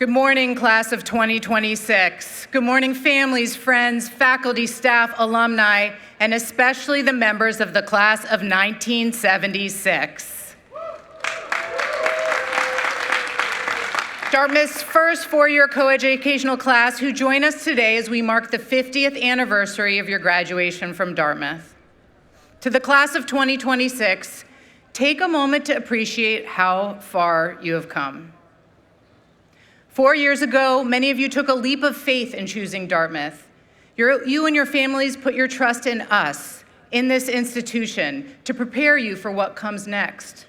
Good morning, class of 2026. Good morning, families, friends, faculty, staff, alumni, and especially the members of the class of 1976. Dartmouth's first four-year coeducational class who join us today as we mark the 50th anniversary of your graduation from Dartmouth. To the class of 2026, take a moment to appreciate how far you have come. 4 years ago, many of you took a leap of faith in choosing Dartmouth. You and your families put your trust in us, in this institution, to prepare you for what comes next.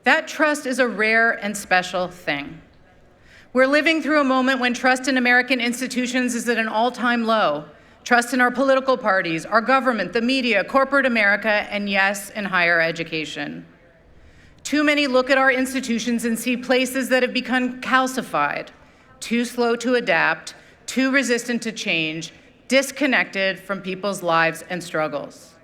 That trust is a rare and special thing. We're living through a moment when trust in American institutions is at an all-time low. Trust in our political parties, our government, the media, corporate America, and yes, in higher education. Too many look at our institutions and see places that have become calcified, too slow to adapt, too resistant to change, disconnected from people's lives and struggles.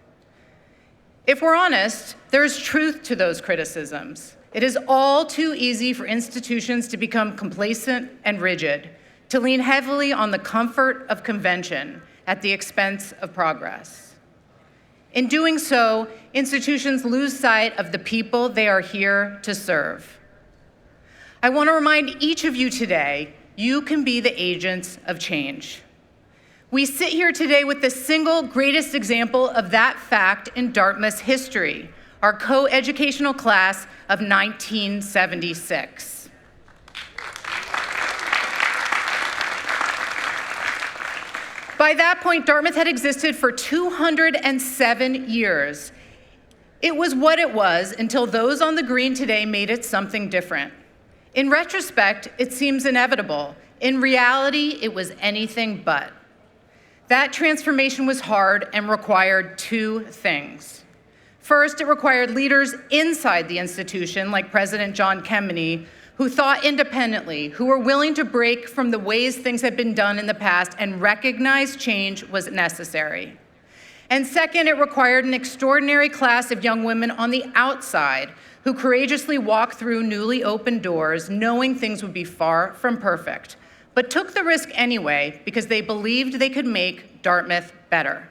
If we're honest, there's truth to those criticisms. It is all too easy for institutions to become complacent and rigid, to lean heavily on the comfort of convention at the expense of progress. In doing so, institutions lose sight of the people they are here to serve. I want to remind each of you today, you can be the agents of change. We sit here today with the single greatest example of that fact in Dartmouth's history, our co-educational class of 1976. By that point, Dartmouth had existed for 207 years. It was what it was until those on the green today made it something different. In retrospect, it seems inevitable. In reality, it was anything but. That transformation was hard and required two things. First, it required leaders inside the institution, like President John Kemeny, who thought independently, who were willing to break from the ways things had been done in the past and recognize change was necessary. And second, it required an extraordinary class of young women on the outside who courageously walked through newly opened doors, knowing things would be far from perfect, but took the risk anyway because they believed they could make Dartmouth better.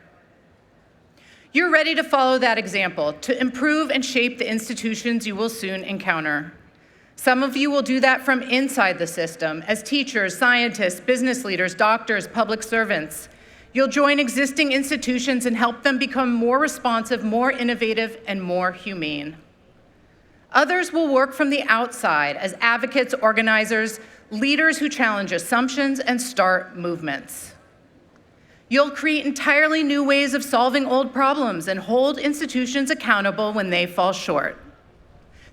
You're ready to follow that example, to improve and shape the institutions you will soon encounter. Some of you will do that from inside the system, as teachers, scientists, business leaders, doctors, public servants. You'll join existing institutions and help them become more responsive, more innovative, and more humane. Others will work from the outside as advocates, organizers, leaders who challenge assumptions and start movements. You'll create entirely new ways of solving old problems and hold institutions accountable when they fall short.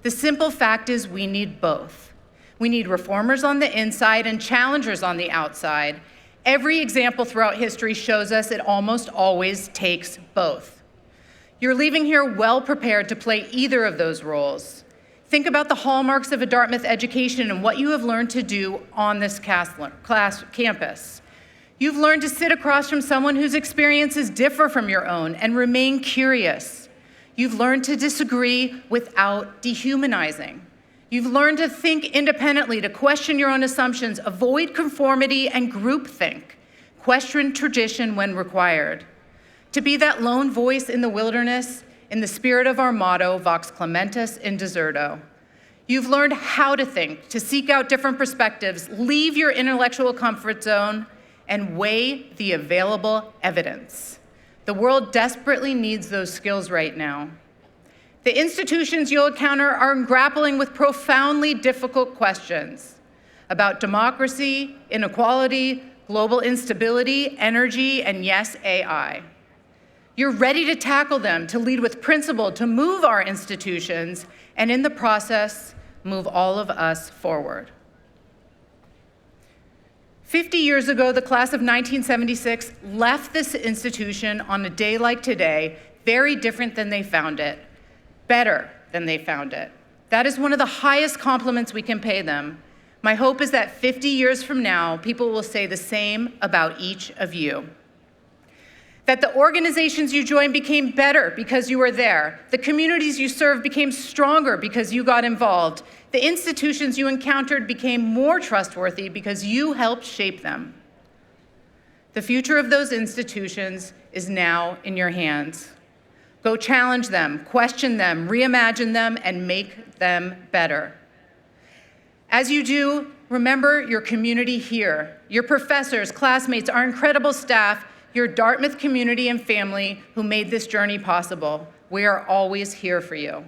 The simple fact is we need both. We need reformers on the inside and challengers on the outside. Every example throughout history shows us it almost always takes both. You're leaving here well prepared to play either of those roles. Think about the hallmarks of a Dartmouth education and what you have learned to do on this class campus. You've learned to sit across from someone whose experiences differ from your own and remain curious. You've learned to disagree without dehumanizing. You've learned to think independently, to question your own assumptions, avoid conformity and groupthink, question tradition when required. To be that lone voice in the wilderness, in the spirit of our motto, Vox Clementis in Deserto. You've learned how to think, to seek out different perspectives, leave your intellectual comfort zone, and weigh the available evidence. The world desperately needs those skills right now. The institutions you'll encounter are grappling with profoundly difficult questions about democracy, inequality, global instability, energy, and yes, AI. You're ready to tackle them, to lead with principle, to move our institutions, and in the process, move all of us forward. 50 years ago, the class of 1976 left this institution on a day like today, very different than they found it, better than they found it. That is one of the highest compliments we can pay them. My hope is that 50 years from now, people will say the same about each of you. that the organizations you joined became better because you were there. The communities you served became stronger because you got involved. The institutions you encountered became more trustworthy because you helped shape them. The future of those institutions is now in your hands. Go challenge them, question them, reimagine them, and make them better. As you do, remember your community here, your professors, classmates, our incredible staff, your Dartmouth community and family who made this journey possible. We are always here for you.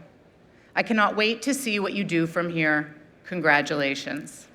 I cannot wait to see what you do from here. Congratulations.